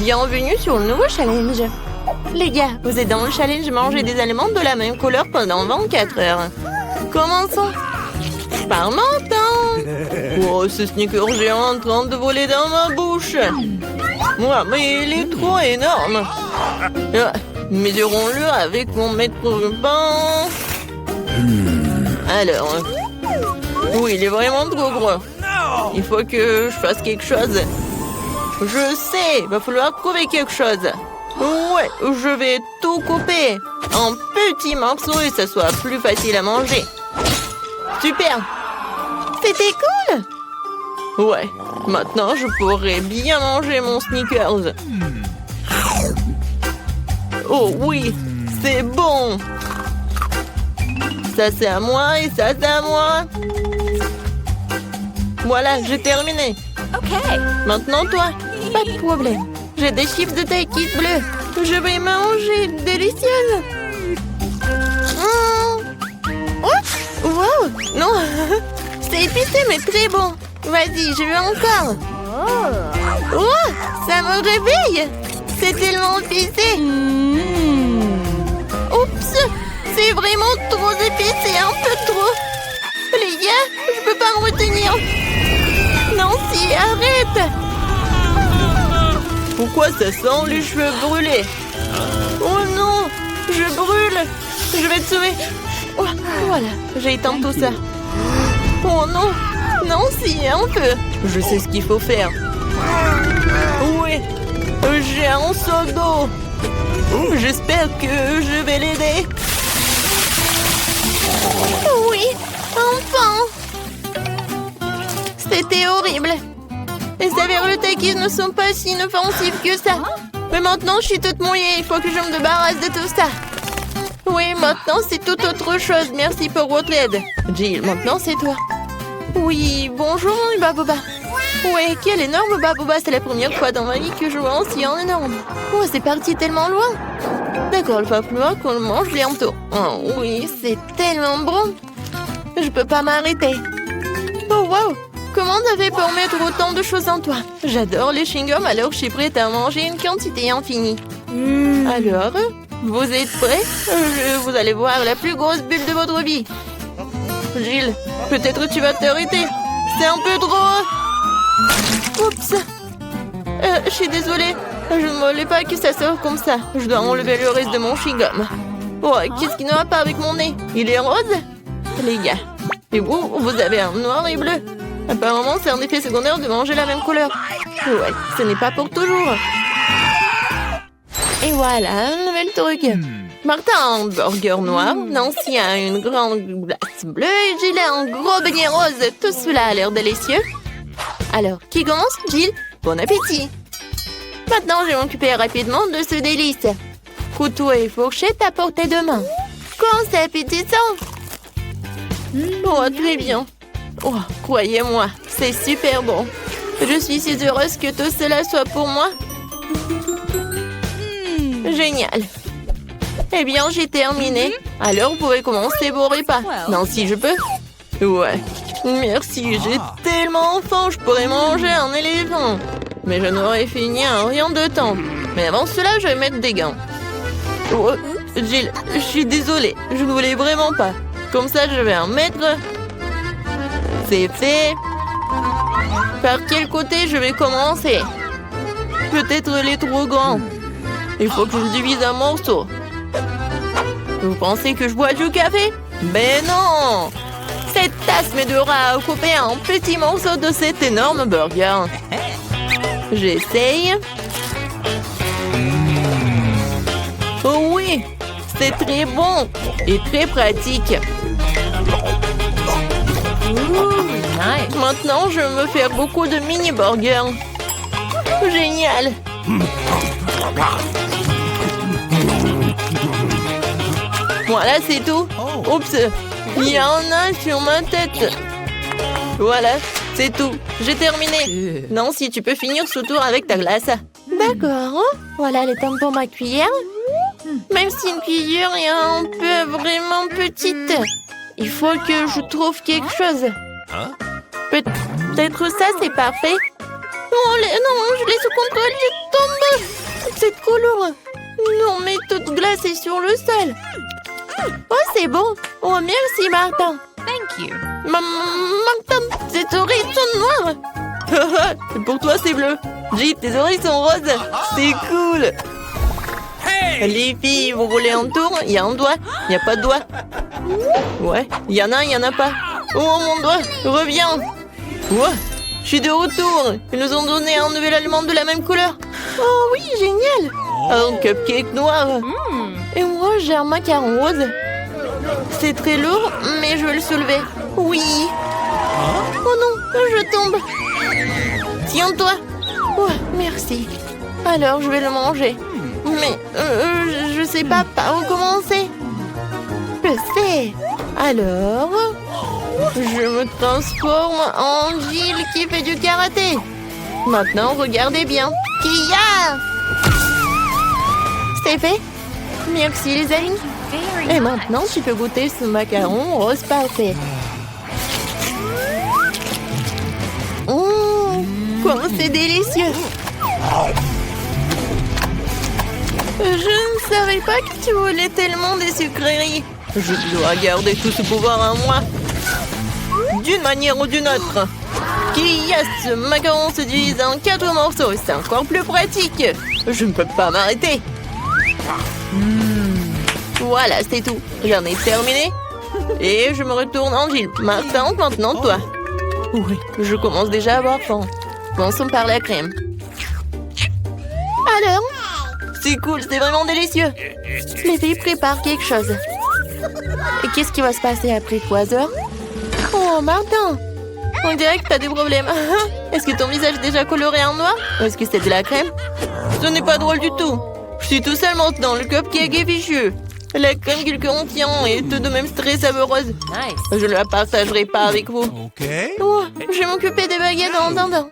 Bienvenue sur le nouveau challenge. Les gars, vous êtes dans le challenge manger des aliments de la même couleur pendant 24 heures. Commençons. Par menton. Oh, ce sneaker géant en train de voler dans ma bouche. Ouais, mais il est trop énorme. Mesurons-le avec mon mètre ruban. Alors, oui, il est vraiment trop gros. Il faut que je fasse quelque chose. Je sais, il va falloir trouver quelque chose. Ouais, je vais tout couper en petits morceaux et que ça soit plus facile à manger. Super. C'était cool. Ouais, maintenant je pourrais bien manger mon Snickers. Oh oui, c'est bon. Ça c'est à moi et ça c'est à moi. Voilà, j'ai terminé. Ok. Maintenant toi, pas de problème. J'ai des chips de taille bleue. Je vais manger, délicieuse. Oh, wow, non, c'est épicé mais très bon. Vas-y, je veux encore. Oh, ça me réveille. C'est tellement épicé. Oups, c'est vraiment trop épicé, un peu trop. Les gars, je peux pas me retenir. Nancy, arrête. Pourquoi ça sent les cheveux brûlés? Oh non, je brûle. Je vais te sauver. Oh, voilà, j'ai éteint tout ça. Oh non, Nancy, un peu. Je sais ce qu'il faut faire. Oui, j'ai un seau d'eau. J'espère que je vais l'aider. Oui, enfin. C'était horrible. Les avérotaquis ne sont pas si inoffensifs que ça. Mais maintenant, je suis toute mouillée. Il faut que je me débarrasse de tout ça. Oui, maintenant, c'est tout autre chose. Merci pour votre aide. Jill, maintenant, c'est toi. Oui, bonjour, mon Baboba. Ouais, quel énorme Baboba. C'est la première fois dans ma vie que je vois aussi un énorme. Oh, c'est parti tellement loin. D'accord, il va falloir qu'on le mange bientôt. Oh oui, c'est tellement bon. Je peux pas m'arrêter. Oh, wow. Comment t'avais pour mettre autant de choses en toi? J'adore les chewing-gums, alors je suis prête à manger une quantité infinie. Alors, vous êtes prêts? Vous allez voir la plus grosse bulle de votre vie. Jill, peut-être tu vas t'arrêter. C'est un peu trop. Oups. Je suis désolée. Je ne voulais pas que ça sorte comme ça. Je dois enlever le reste de mon chewing-gum. Oh, qu'est-ce qui ne va pas avec mon nez? Il est rose? Les gars. Et vous avez un noir et bleu. Apparemment, c'est un effet secondaire de manger la même couleur. Ouais, ce n'est pas pour toujours. Et voilà, un nouvel truc. Martin a un burger noir, Nancy a une grande glace bleue et Jill a un gros beignet rose. Tout cela a l'air délicieux. Alors, qui commence? Jill, bon appétit. Maintenant, je vais m'occuper rapidement de ce délice. Couteau et fourchette à portée de main. Quand c'est appétissant. Oh, très bien. Oh, croyez-moi, c'est super bon. Je suis si heureuse que tout cela soit pour moi. Génial. Eh bien, j'ai terminé. Alors, vous pouvez commencer vos repas. Non, si je peux. Ouais. Merci, j'ai tellement faim, je pourrais manger un éléphant. Mais je n'aurais fini en rien de temps. Mais avant cela, je vais mettre des gants. Oh, Jill, je suis désolée. Je ne voulais vraiment pas. Comme ça, je vais en mettre. C'est fait. Par quel côté je vais commencer? Peut-être les trop grands. Il faut que je divise un morceau. Vous pensez que je bois du café? Ben non! Cette tasse m'aidera à couper un petit morceau de cet énorme burger. J'essaye. Oh oui! C'est très bon et très pratique. Nice. Maintenant, je vais me faire beaucoup de mini-burgers. Génial! Voilà, c'est tout. Oups, il y en a sur ma tête. Voilà, c'est tout. J'ai terminé. Nancy, tu peux finir ce tour avec ta glace. D'accord. Voilà les temps pour ma cuillère. Même si une cuillère est un peu vraiment petite, il faut que je trouve quelque chose. Peut-être ça, c'est parfait. Oh, non, je l'ai sous contrôle, je tombe. trop lourd. Non, mais toute glacée sur le sol. Oh, c'est bon. Oh, merci, Martin. Thank you. Martin, tes oreilles sont noires. Pour toi, c'est bleu. J, tes oreilles sont roses. C'est cool. Les filles, vous roulez en tour. Il y a un doigt. Il n'y a pas de doigt. Ouais, il y en a, il n'y en a pas. Oh, mon doigt, reviens. Ouais, je suis de retour. Ils nous ont donné un nouvel aliment de la même couleur. Oh oui, génial. Un cupcake noir. Et moi, j'ai un macaron rose. C'est très lourd, mais je vais le soulever. Oui. Oh non, je tombe. Tiens-toi. Ouais, merci. Alors, je vais le manger. Mais je sais pas par où commencer. Je sais. Alors, je me transforme en Jill qui fait du karaté. Maintenant, regardez bien. Kia! C'est fait. Merci les amis. Et maintenant, tu peux goûter ce macaron rose parfait. Comment c'est délicieux. Je ne savais pas que tu voulais tellement des sucreries. Je dois garder tout ce pouvoir en moi. D'une manière ou d'une autre. Kia, ce macaron se divise en 4 morceaux. C'est encore plus pratique. Je ne peux pas m'arrêter. Voilà, c'est tout. J'en ai terminé. Et je me retourne en Jill. Martin, maintenant toi. Oui, je commence déjà à avoir faim. Commençons par la crème. Alors? C'est cool, c'est vraiment délicieux. Les filles préparent quelque chose. Et qu'est-ce qui va se passer après 3 heures? Oh, Martin! On dirait que t'as des problèmes. Est-ce que ton visage est déjà coloré en noir? Ou est-ce que c'est de la crème? Ce n'est pas drôle du tout. Je suis tout seul maintenant, le cupcake est fichu. La crème qu'il contient est tout de même très savoureuse. Nice. Je ne la partagerai pas avec vous. OK. Oh, je vais m'occuper des baguettes en attendant.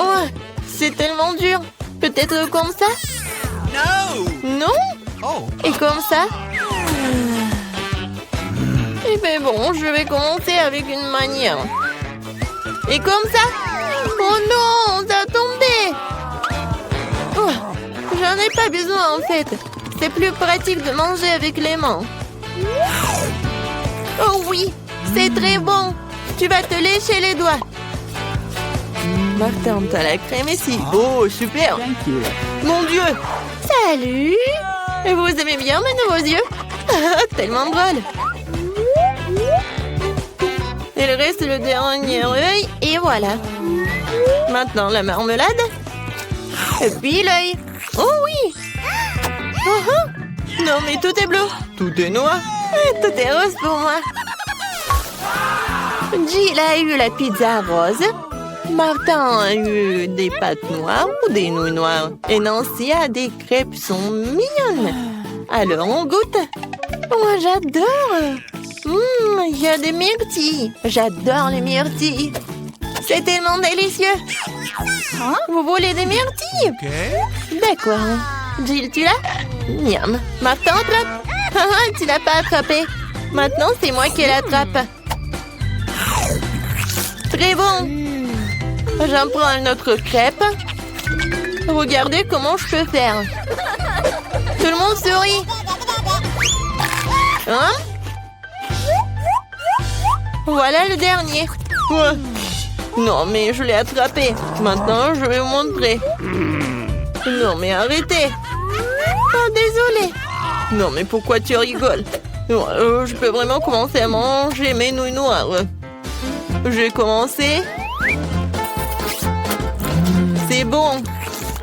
Oh, c'est tellement dur. Peut-être comme ça? No! Non? Oh. Et comme ça? Eh bien bon, je vais commencer avec une manière. Et comme ça? Oh non, ça a tombé! Oh, j'en ai pas besoin en fait. C'est plus pratique de manger avec les mains. Oh oui, c'est très bon. Tu vas te lécher les doigts. Martin, t'as la crème ici. Oh, super. Mon Dieu. Salut. Et vous aimez bien mes nouveaux yeux? Tellement drôle. Il reste le dernier œil et voilà. Maintenant la marmelade. Et puis l'œil. Oh oui. Non mais tout est bleu. Tout est noir. Tout est rose pour moi. Jill a eu la pizza rose. Martin a eu des pâtes noires ou des nouilles noires. Et Nancy a des crêpes sont mignonnes. Alors on goûte. Moi j'adore. Il y a des myrtilles. J'adore les myrtilles. C'est tellement délicieux. Vous voulez des myrtilles? OK. D'accord. Jill, tu l'as? Miam. Martin, attrape. Tu l'as pas attrapé. Maintenant, c'est moi qui l'attrape. Très bon. J'en prends une autre crêpe. Regardez comment je peux faire. Tout le monde sourit. Hein? Voilà le dernier. Ouais. Non, mais je l'ai attrapé. Maintenant, je vais vous montrer. Non, mais arrêtez. Oh, désolé. Non, mais pourquoi tu rigoles? Je peux vraiment commencer à manger mes nouilles noires. J'ai commencé. C'est bon.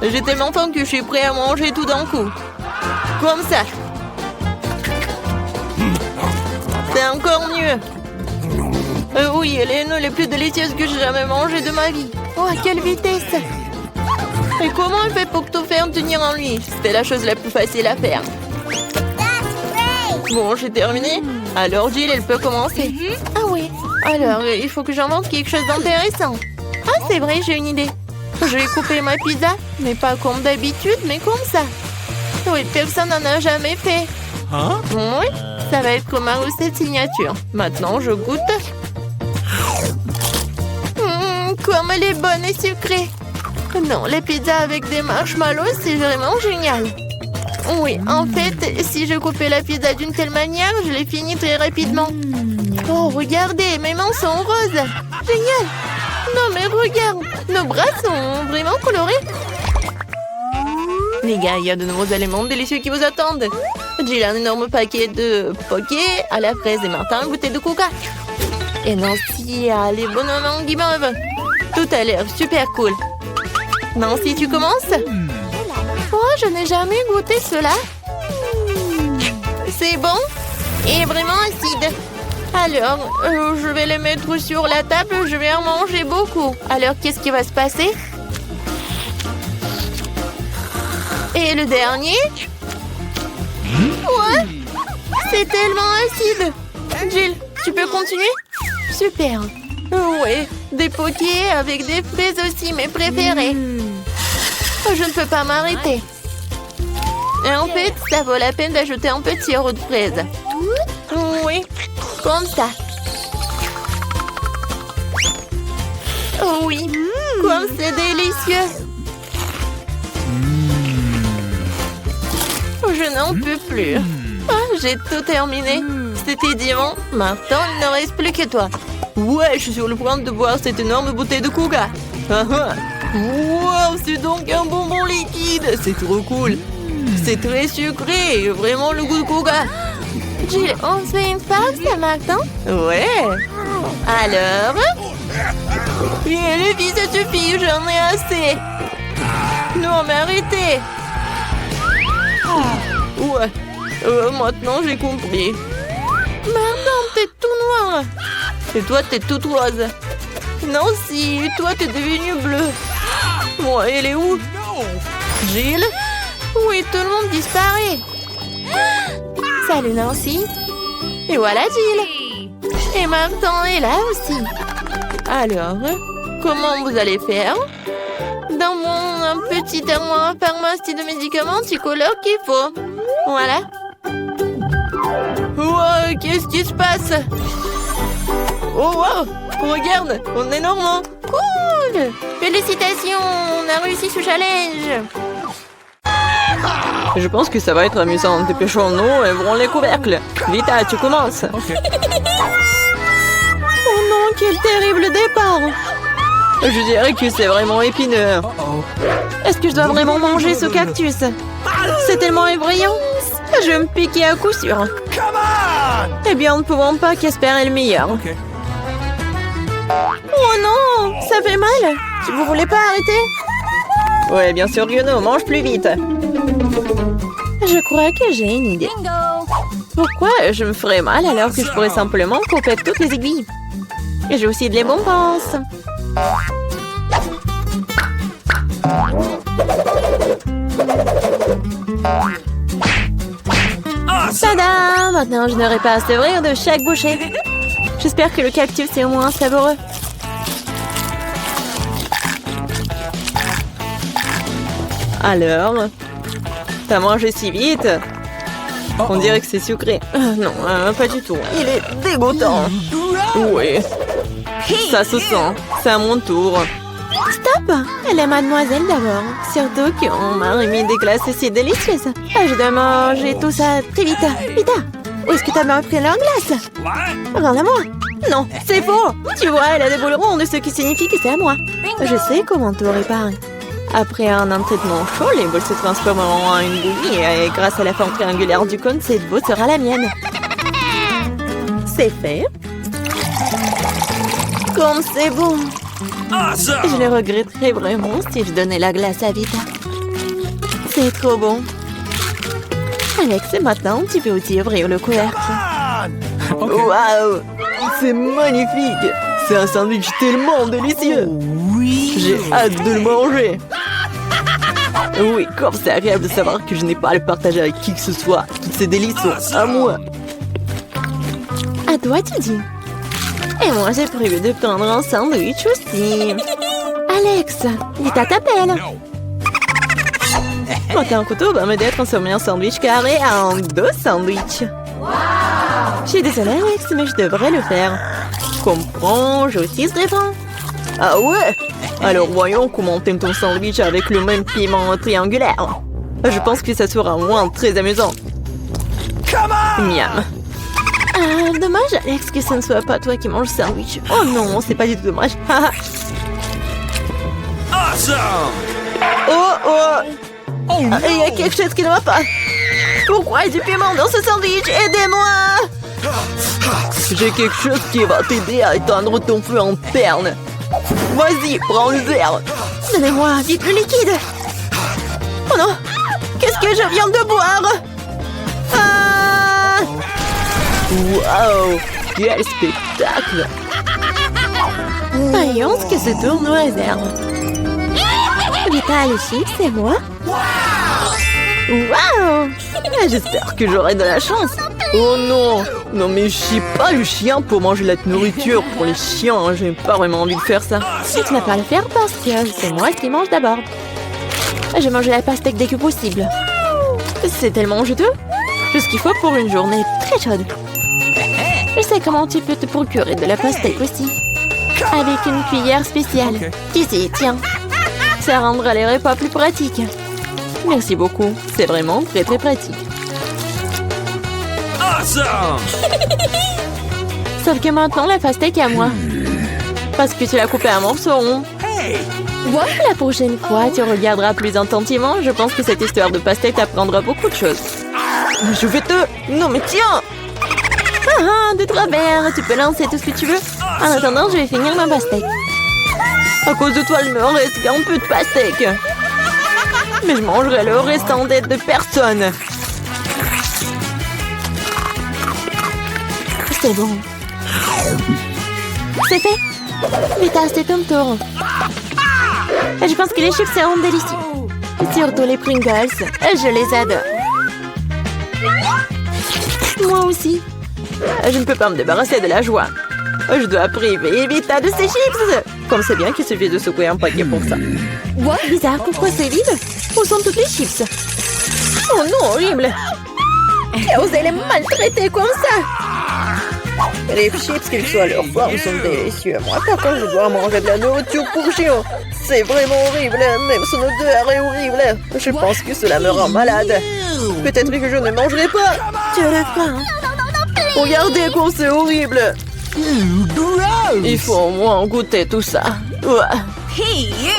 J'ai tellement faim que je suis prêt à manger tout d'un coup. Comme ça. C'est encore mieux. Oui, les nouilles les plus délicieuses que j'ai jamais mangées de ma vie. Oh, à quelle vitesse! Et comment elle fait pour tout faire tenir en lui? C'était la chose la plus facile à faire. Bon, j'ai terminé. Alors, Jill, elle peut commencer. Ah oui. Alors, il faut que j'invente quelque chose d'intéressant. Ah, c'est vrai, j'ai une idée. Je vais couper ma pizza, mais pas comme d'habitude, mais comme ça. Oui, personne n'en a jamais fait. Hein? Oui, ça va être ma recette signature. Maintenant, je goûte. Comme elle est bonne et sucrée. Non, les pizzas avec des marshmallows, c'est vraiment génial. Oui, en fait, si je coupais la pizza d'une telle manière, je l'ai fini très rapidement. Oh, regardez, mes mains sont roses. Génial. Non, mais regarde, nos bras sont vraiment colorés. Les gars, il y a de nouveaux aliments délicieux qui vous attendent. J'ai un énorme paquet de poké à la fraise et Martin une bouteille de coca. Et Nancy a les bonhommes guimauve. Tout a l'air super cool. Nancy, tu commences? Oh, je n'ai jamais goûté cela. C'est bon et vraiment acide. Alors, je vais les mettre sur la table. Je vais en manger beaucoup. Alors, qu'est-ce qui va se passer? Et le dernier? Ouais, c'est tellement acide. Jill, tu peux continuer? Super. Ouais, des pokés avec des fraises aussi, mes préférés. Je ne peux pas m'arrêter. Et en fait, ça vaut la peine d'ajouter un peu de sirop de fraise. Oui, comme ça. Oui, comme c'est délicieux. Je n'en peux plus. Ah, j'ai tout terminé. C'était divin. Maintenant, il ne reste plus que toi. Ouais, je suis sur le point de boire cette énorme bouteille de coca. Wow, c'est donc un bonbon liquide. C'est trop cool. C'est très sucré. Vraiment le goût de coca. Jill, on se fait une pause, Martin? Ouais. Alors? Et les filles, ça suffit. J'en ai assez. Non, mais arrêtez. Ouais. Maintenant, j'ai compris. Martin, t'es tout noir. Et toi, t'es toute rose. Nancy, toi, t'es devenue bleue. Moi, elle est où? Jill? Oui, tout le monde disparaît. Salut, Nancy. Et voilà, Jill. Et Martin est là aussi. Alors, comment vous allez faire? Dans mon petit armoire pharmacie de médicaments, tu colloques qu'il faut. Voilà. Wow, qu'est-ce qui se passe? Oh, wow! Regarde, on est normand. Cool! Félicitations, on a réussi ce challenge. Je pense que ça va être amusant. Dépêchons-nous et ouvrons les couvercles. Vita, tu commences. Okay. Oh non, quel terrible départ. Je dirais que c'est vraiment épineux. Est-ce que je dois vraiment manger ce cactus? C'est tellement effrayant. Je vais me piquer à coup sûr. Eh bien, nous ne pouvons pas qu'espérer le meilleur. Okay. Oh non, ça fait mal. Vous voulez pas arrêter? Ouais, bien sûr que non, mange plus vite. Je crois que j'ai une idée. Pourquoi je me ferais mal alors que je pourrais simplement couper toutes les aiguilles? Et j'ai aussi de les bonbons. Tada! Maintenant, je n'aurai pas à sevrir de chaque bouchée. J'espère que le cactus est au moins savoureux. Alors, t'as mangé si vite? On dirait que c'est sucré. Non, pas du tout. Il est dégoûtant. Oui. Ça se sent. C'est à mon tour. Stop! Elle est mademoiselle d'abord. Surtout qu'on m'a remis des glaces si délicieuses. Je dois manger tout ça très vite. Vita, où est-ce que t'as bien pris leur glace? Rends-la-moi. Non, c'est faux. Tu vois, elle a des boules rondes, ce qui signifie que c'est à moi. Je sais comment tout réparer. Après un traitement chaud, les boules se transformeront en une bouillie et grâce à la forme triangulaire du cône, cette boule sera la mienne. C'est fait. Comme c'est bon. Je le regretterais vraiment si je donnais la glace à Vita. C'est trop bon. Alex, maintenant, tu peux aussi ouvrir le couvercle. Waouh! C'est magnifique! C'est un sandwich tellement délicieux! Oui! J'ai hâte de le manger! Oui, comme c'est agréable de savoir que je n'ai pas à le partager avec qui que ce soit. Toutes ces délices sont à moi. À toi, tu dis. Et moi, j'ai prévu de prendre un sandwich aussi. Alex, Vita t'appelle. Monter un couteau va m'aider à transformer un sandwich carré en 2 sandwichs. Je suis désolée, Alex, mais je devrais le faire. Je comprends, j'ai aussi ce rêve. Ah ouais? Alors voyons comment t'aimes ton sandwich avec le même piment triangulaire. Je pense que ça sera au moins très amusant. Come on! Miam. Dommage, Alex, que ce ne soit pas toi qui manges le sandwich. Oh non, c'est pas du tout dommage. Awesome! Oh, il y a quelque chose qui ne va pas. Pourquoi il y a du piment dans ce sandwich? Aidez-moi! J'ai quelque chose qui va t'aider à éteindre ton feu interne. Vas-y, prends le verre. Donnez-moi vite le liquide. Oh non! Qu'est-ce que je viens de boire? Ah! Wow! Quel spectacle! Voyons ce que ce tournoi réserve. Vita, les chips, c'est moi? Wow! J'espère que j'aurai de la chance. Oh non! Non mais je suis pas le chien pour manger la nourriture pour les chiens. J'ai pas vraiment envie de faire ça. Et tu n'as pas à le faire parce que c'est moi qui mange d'abord. Je vais manger la pastèque dès que possible. C'est tellement juteux. Tout ce qu'il faut pour une journée très chaude. Je sais comment tu peux te procurer de la pastèque aussi. Avec une cuillère spéciale. Ici, tiens. Ça rendra les repas plus pratiques. Merci beaucoup. C'est vraiment très très pratique. Awesome! Sauf que maintenant, la pastèque est à moi. Parce que tu l'as coupée en morceaux ronds. Hey! La prochaine fois, tu regarderas plus attentivement. Je pense que cette histoire de pastèque t'apprendra beaucoup de choses. Je vais te... Non mais tiens! De travers, tu peux lancer tout ce que tu veux. En attendant, je vais finir ma pastèque. À cause de toi, il me reste qu'un peu de pastèque. Mais je mangerai le restant d'aide de personne. C'est bon. C'est fait. Vita, c'est ton tour. Je pense que les chips seront délicieux. Surtout les Pringles. Je les adore. Moi aussi. Je ne peux pas me débarrasser de la joie. Je dois priver Vita de ses chips. Comme c'est bien qu'il suffit de secouer un paquet pour ça. Bizarre, pourquoi c'est vide? Où sont toutes les chips? Oh non, horrible! Qui a osé les maltraiter comme ça? Les chips, quelle que soit leur forme, sont délicieux. Moi, par contre, je dois manger de la nourriture pour chiens. C'est vraiment horrible. Même son odeur est horrible. Je pense que cela me rend malade. Peut-être que je ne mangerai pas. Tu as la faim. Regardez comme c'est horrible. Il faut au moins goûter tout ça.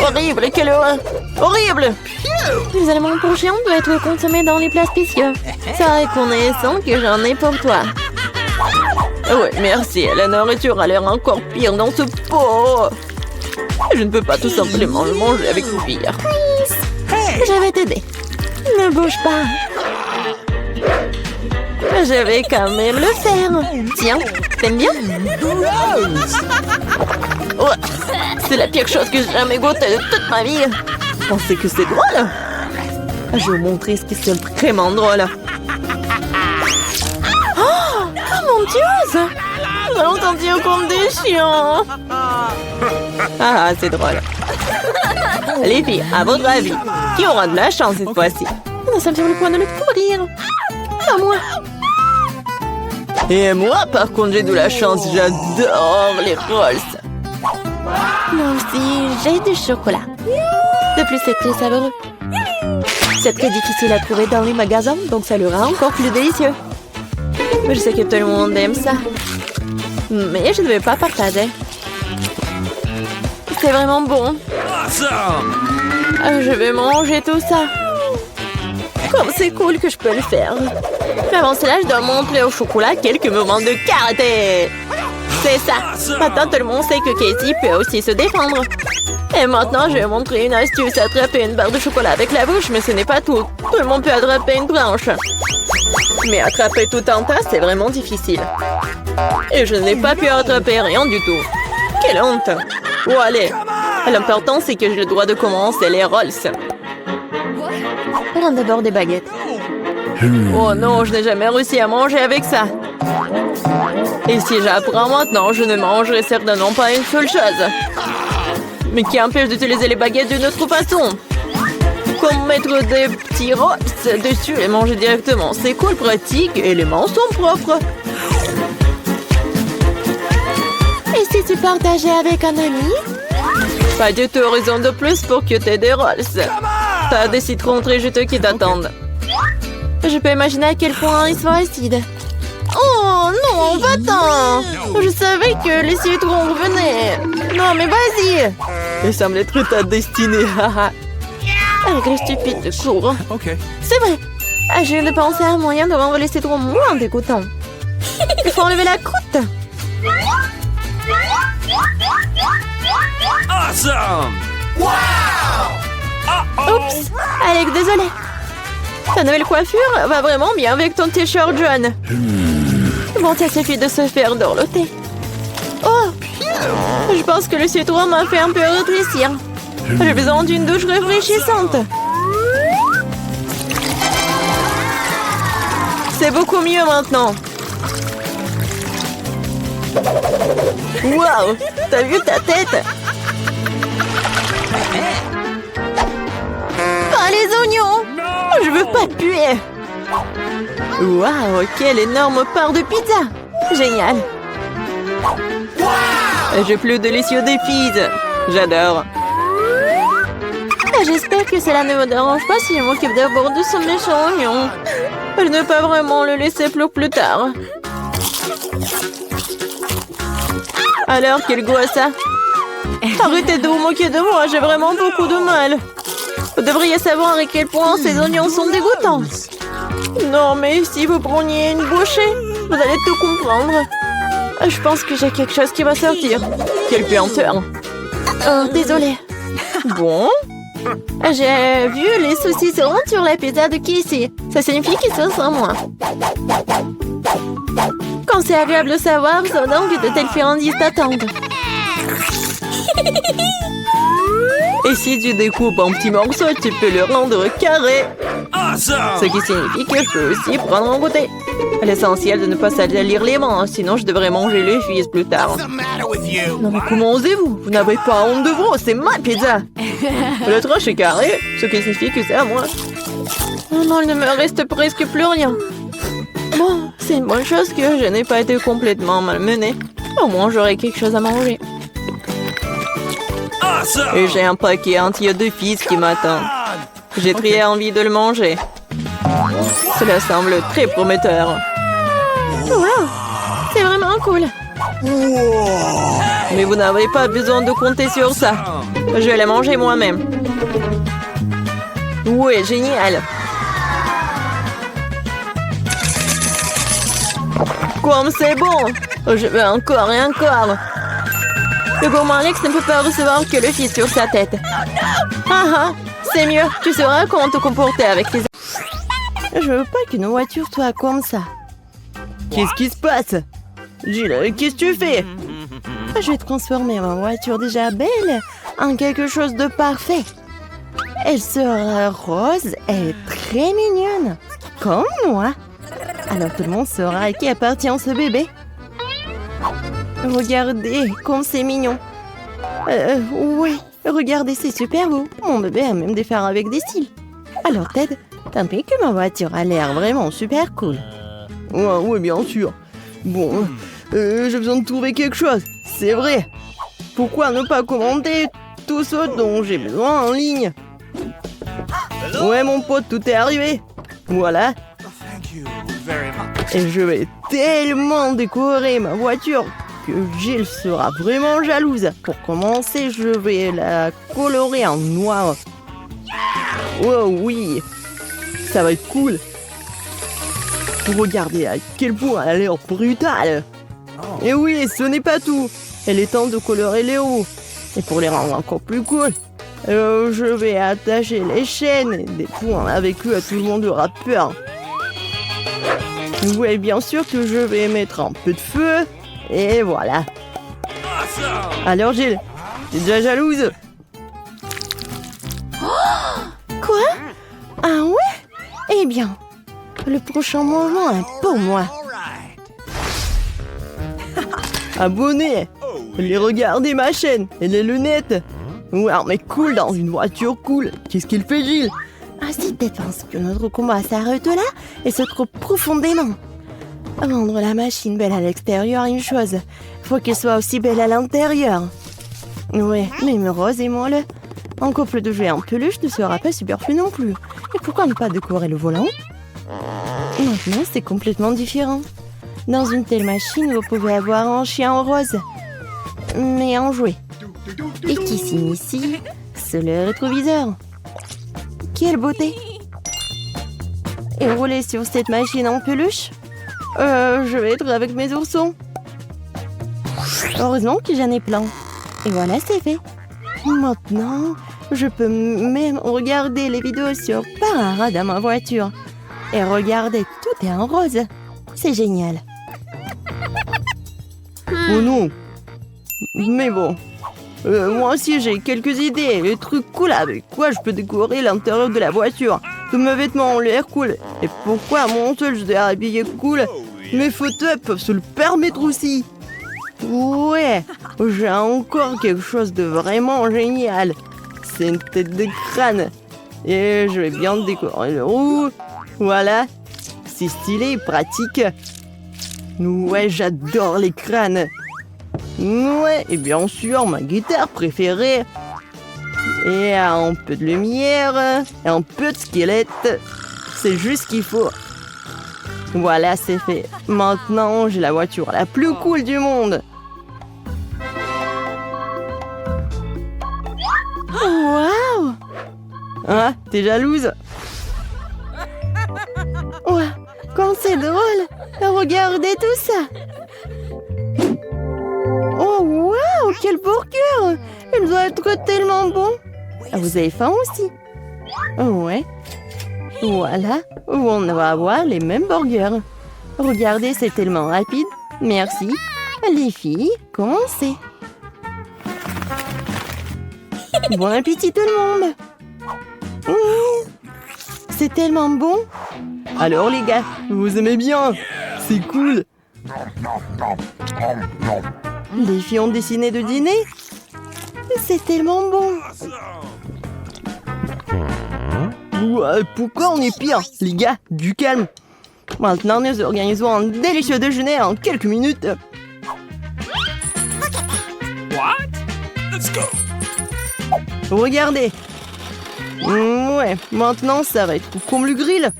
Horrible, quelle horreur. Horrible. Les aliments pour chiens doivent être consommés dans les plats spéciaux. C'est reconnaissant que j'en ai pour toi. Ouais, merci. La nourriture a l'air encore pire dans ce pot. Je ne peux pas tout simplement le manger avec une cuillère. Je vais t'aider. Ne bouge pas. Je vais quand même le faire. Tiens, t'aimes bien? Ouais, c'est la pire chose que j'ai jamais goûtée de toute ma vie. Pensez que c'est drôle? Je vais vous montrer ce qui est vraiment drôle. Oh, mon Dieu! Nous allons sentir comme des chiens. Ah, c'est drôle. Les filles, à votre avis, qui aura de la chance cette fois-ci? Nous sommes sur le point de le courir. À moi. Et moi, par contre, j'ai de la chance. J'adore les rolls. Moi aussi, j'ai du chocolat. De plus, c'est très savoureux. C'est très difficile à trouver dans les magasins, donc ça le rend encore plus délicieux. Je sais que tout le monde aime ça. Mais je ne vais pas partager. C'est vraiment bon. Je vais manger tout ça. Comme c'est cool que je peux le faire. Mais avant cela, je dois montrer au chocolat quelques moments de karaté. C'est ça. Maintenant, tout le monde sait que Casey peut aussi se défendre. Et maintenant, je vais montrer une astuce. Attraper une barre de chocolat avec la bouche, mais ce n'est pas tout. Tout le monde peut attraper une branche. Mais attraper tout un tas, c'est vraiment difficile. Et je n'ai pas pu attraper rien du tout. Quelle honte. Oh, allez. L'important, c'est que j'ai le droit de commencer les rolls. Prends d'abord des baguettes. Oh non, je n'ai jamais réussi à manger avec ça. Et si j'apprends maintenant, je ne mangerai certainement pas une seule chose. Mais qui empêche d'utiliser les baguettes d'une autre façon? Comme mettre des petits rolls dessus et manger directement. C'est cool, pratique et les mains sont propres. Et si tu partageais avec un ami? Pas du tout raison de plus pour que tu aies des rolls. T'as des citrons très juteux qui t'attendent. Je peux imaginer à quel point ils sont acides. Oh non, va-t'en! Je savais que les citrons revenaient. Non, mais vas-y! Il semble être ta destinée. Avec le stupide de cours. Okay. C'est vrai. Je viens de penser à un moyen de rendre les citrons moins dégoûtants. Il faut enlever la croûte. Awesome! Oups! Alex, désolé. Ta nouvelle coiffure va vraiment bien avec ton t-shirt jaune. Bon, ça suffit de se faire dorloter. Oh! Je pense que le citron m'a fait un peu rétrécir. J'ai besoin d'une douche rafraîchissante. C'est beaucoup mieux maintenant. Waouh! T'as vu ta tête? Pas les oignons! Je veux pas puer. Waouh! Quelle énorme part de pizza! Génial! Un jeu plus délicieux des filles. J'adore. J'espère que cela ne me dérange pas si je m'occupe d'abord de ce méchant oignon. Je ne peux pas vraiment le laisser plus tard. Alors, quel goût a ça? Arrêtez de vous moquer de moi, j'ai vraiment beaucoup de mal. Vous devriez savoir à quel point ces oignons sont dégoûtants. Non, mais si vous preniez une bouchée, vous allez tout comprendre. Je pense que j'ai quelque chose qui va sortir. Quelle puanteur. Oh, désolé. Bon. J'ai vu les saucissons sur la pizza de Casey. Ça signifie qu'ils sont sans moi. Quand c'est agréable de savoir, ça donc de telles friandises t'attendent. Et si tu découpes en petits morceaux, tu peux le rendre carré. Ce qui signifie que je peux aussi prendre un goûter. L'essentiel de ne pas salir les mains, sinon je devrais manger les fils plus tard. Non mais comment osez-vous? Vous n'avez pas honte de vous, c'est ma pizza. Le tranche est carré, ce qui signifie que c'est à moi. Oh non, il ne me reste presque plus rien. Bon, c'est une bonne chose que je n'ai pas été complètement malmenée. Au moins j'aurai quelque chose à manger. Et j'ai un paquet entier de fils qui m'attend. J'ai très envie de le manger. Cela semble très prometteur. Wow, c'est vraiment cool. Mais vous n'avez pas besoin de compter sur ça. Je vais la manger moi-même. Ouais, génial. Comme c'est bon. Je veux encore et encore. Le gourmand Alex ne peut pas recevoir que le fils sur sa tête. Ah, c'est mieux. Tu sauras comment te comporter avec les... Je veux pas qu'une voiture soit comme ça. Qu'est-ce qui se passe? Gilles, qu'est-ce que tu fais? Je vais transformer ma voiture déjà belle en quelque chose de parfait. Elle sera rose et très mignonne. Comme moi. Alors tout le monde saura à qui appartient ce bébé. Regardez comme c'est mignon. Ouais, regardez, c'est super beau. Mon bébé a même des phares avec des cils. Alors Ted, t'as vu que ma voiture a l'air vraiment super cool. Ouais, bien sûr. Bon, j'ai besoin de trouver quelque chose. C'est vrai. Pourquoi ne pas commander tout ce dont j'ai besoin en ligne? Ouais, mon pote, tout est arrivé. Voilà. Et je vais tellement décorer ma voiture que Gilles sera vraiment jalouse. Pour commencer, je vais la colorer en noir. Oh oui, ça va être cool. Regardez à quel point elle a l'air brutale. Et oui, ce n'est pas tout. Il est temps de colorer les roues. Et pour les rendre encore plus cool, je vais attacher les chaînes et des points avec eux, tout le monde aura peur. Oui, bien sûr que je vais mettre un peu de feu. Et voilà. Alors Gilles, t'es déjà jalouse? Quoi? Ah ouais? Eh bien, le prochain moment est pour moi. Abonnez, allez regarder ma chaîne et les lunettes. Wow, mais cool dans une voiture cool. Qu'est-ce qu'il fait Gilles? Ah si tu penses que notre combat s'arrête là et se trouve profondément. Rendre la machine belle à l'extérieur est une chose. Faut qu'elle soit aussi belle à l'intérieur. Ouais, même rose et molle. Un couple de jouets en peluche ne sera pas superflu non plus. Et pourquoi ne pas décorer le volant? Maintenant, c'est complètement différent. Dans une telle machine, vous pouvez avoir un chien en rose. Mais en jouet. Et qui s'initie? C'est le rétroviseur. Quelle beauté! Et rouler sur cette machine en peluche? Je vais être avec mes oursons. Heureusement que j'en ai plein. Et voilà, c'est fait. Maintenant, je peux même regarder les vidéos sur Parara dans ma voiture. Et regardez, tout est en rose. C'est génial. Oh non! Mais bon, moi aussi j'ai quelques idées, des trucs cool avec quoi je peux décorer l'intérieur de la voiture. Tous mes vêtements ont l'air cool. Et pourquoi mon seul je dois habiller cool? Mes fauteuils peuvent se le permettre aussi. Ouais, j'ai encore quelque chose de vraiment génial. C'est une tête de crâne. Et je vais bien décorer le roux. Voilà, c'est stylé et pratique. Ouais, j'adore les crânes. Ouais, et bien sûr, ma guitare préférée. Et un peu de lumière, et un peu de squelette. C'est juste ce qu'il faut. Voilà, c'est fait. Maintenant, j'ai la voiture la plus cool du monde. Waouh! Ah, t'es jalouse? Ouais, comme c'est drôle. Regardez tout ça. Oh, waouh, quel burger! Il doit être tellement bon. Ah, vous avez faim aussi? Ouais. Voilà, on va avoir les mêmes burgers. Regardez, c'est tellement rapide. Merci. Les filles, commencez. Bon appétit tout le monde. C'est tellement bon. Alors les gars, vous aimez bien? C'est cool. Les filles ont décidé de dîner. C'est tellement bon. Ouais, pourquoi on est pire? Les gars, du calme. Maintenant, nous organisons un délicieux déjeuner en quelques minutes. What? Let's go. Regardez. Ouais, maintenant, ça va être comme le grill.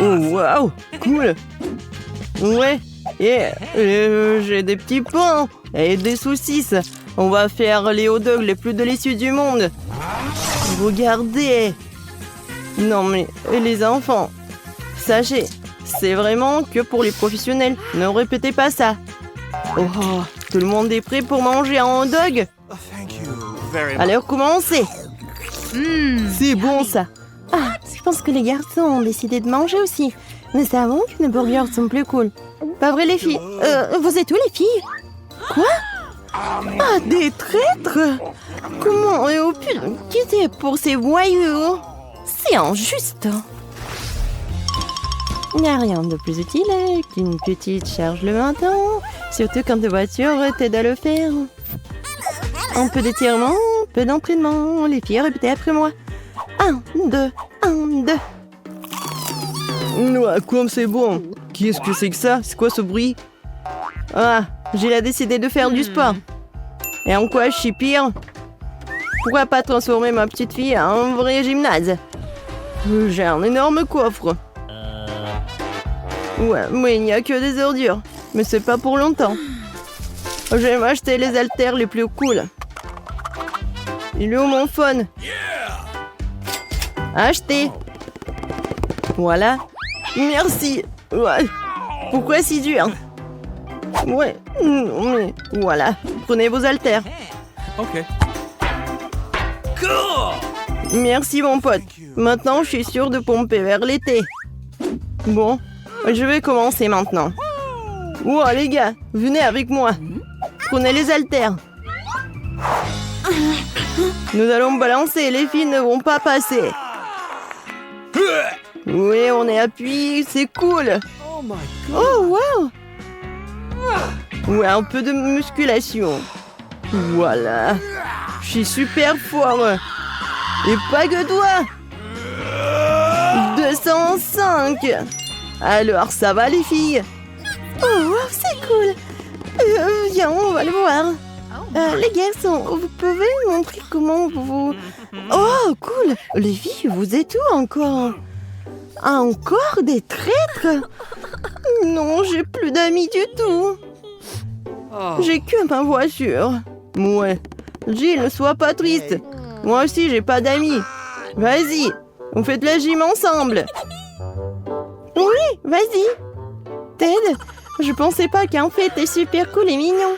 Oh, waouh, cool. Ouais, et j'ai des petits pains et des saucisses. On va faire les hot dogs les plus délicieux du monde. Regardez. Non mais, les enfants, sachez, c'est vraiment que pour les professionnels. Ne répétez pas ça. Oh, tout le monde est prêt pour manger un hot dog? Alors commencez. C'est bon ça. Ah, je pense que les garçons ont décidé de manger aussi. Nous savons que nos burgers sont plus cool. Pas vrai les filles? Vous êtes où les filles? Quoi? Ah, des traîtres? Comment ont pu quitter pour ces voyous? C'est injuste. Il n'y a rien de plus utile qu'une petite charge le matin, surtout quand ta voiture t'aide à le faire. Un peu d'étirement, un peu d'entraînement. Les filles, répétez après moi. 1, 2, 1, 2. Ouais, comme c'est bon. Qu'est-ce que c'est que ça? C'est quoi ce bruit? Ah, j'ai décidé de faire du sport. Et en quoi je suis pire? Pourquoi pas transformer ma petite fille en vrai gymnase? J'ai un énorme coffre. Ouais, mais il n'y a que des ordures. Mais c'est pas pour longtemps. Je vais m'acheter les haltères les plus cool. Il est où mon phone? Acheté. Voilà. Merci. Ouais. Pourquoi si dur? Ouais. Mais voilà. Prenez vos haltères. Ok. Cool. Merci mon pote. Maintenant, je suis sûre de pomper vers l'été. Bon, je vais commencer maintenant. Wow, les gars, venez avec moi. Prenez les haltères. Nous allons balancer, les filles ne vont pas passer. Oui, on est appuyé, c'est cool. Oh, wow. Ouais, un peu de musculation. Voilà. Je suis super fort. Et pas que toi. 205. Alors, ça va les filles? Oh, wow, c'est cool. Viens, on va le voir. Les garçons, vous pouvez me montrer comment vous... Oh, cool! Les filles, vous êtes où encore? Encore des traîtres? Non, j'ai plus d'amis du tout. J'ai que ma voiture. Ouais. Jill, ne sois pas triste. Moi aussi, j'ai pas d'amis. Vas-y, on fait de la gym ensemble. Oui, vas-y. Ted, je pensais pas qu'en fait, t'es super cool et mignon.